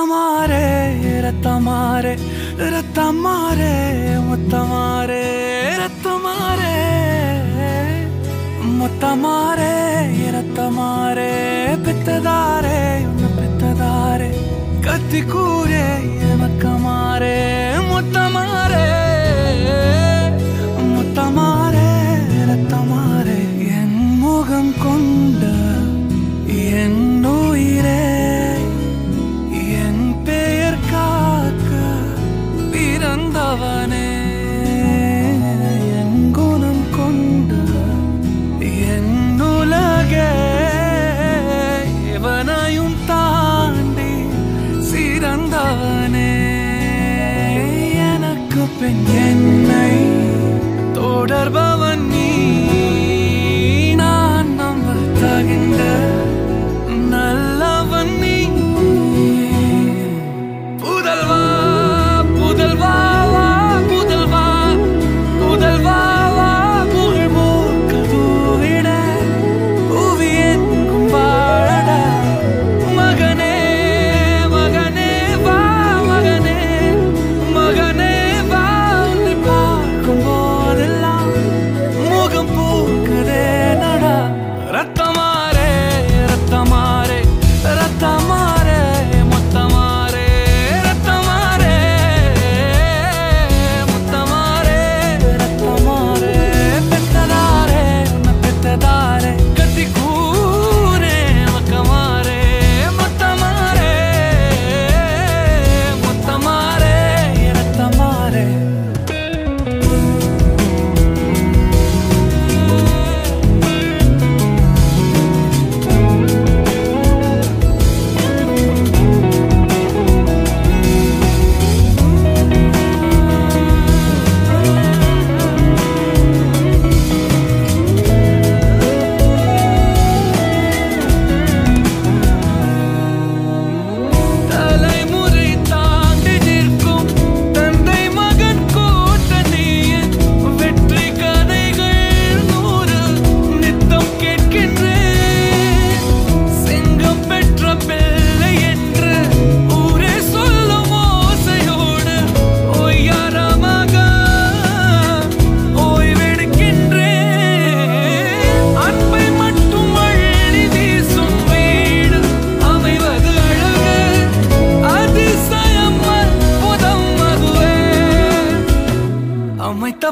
ரத்தமாரே ரத்தமாரே ரத்தமாரே முத்தமாரே ரத்தமாரே முத்தமாரே ரத்தமாரே பித்ததாரே பித்ததாரே கத்தி கூரே மக்கமாரே முத்தமாரே முத்தமாரே ரத்தமாரே என் முகம் கொண்ட என் உயிரே என் பெயர் காக்க பிறந்தவனே என் குணம் கொண்ட என் உலகே இவனையும் தாண்டி சிறந்தவனே எனக்கு பின் என்னை தொடர்பவன் நீ நான் நம்ப தகின்ற நல்லவன் நீ புதல்வா புதல்வா புதல்வா புதல்வா புகழ் மூக்க தூவிட புவி எங்கும் வாழட மகனே மகனே வா மகனே மகனே வா உன்னை பார்க்கும் போதெல்லாம் முகம் பூக்குதே நடா ரத்தமாரே ரத்தமாரே ரத்தமாரே முத்தமாரே ரத்தமாரே முத்தமாரே ரத்தமாரே பெத்ததாரே உன்னை பெத்ததாரே கத்தி கூரே மக்கமாரே முத்தமாரே முத்தமாரே ரத்தமாரே தலைமுறை தாண்டி நிற்கும் தந்தை மகன் கூட்டணியின் வெற்றி கதைகள் 100 நித்தம் கேட்கின்றேன் சிங்கம் பெற்ற பிள்ளை என்று ஊரே சொல்லும் ஓசையோடு ஒய்யாரமாக ஓய்வெடுக்கின்றேன் அன்பை மட்டும் அள்ளி வீசும் வீடு அமைவது அழகு அதிசயம் அற்புதம் அதுவே அமைத்த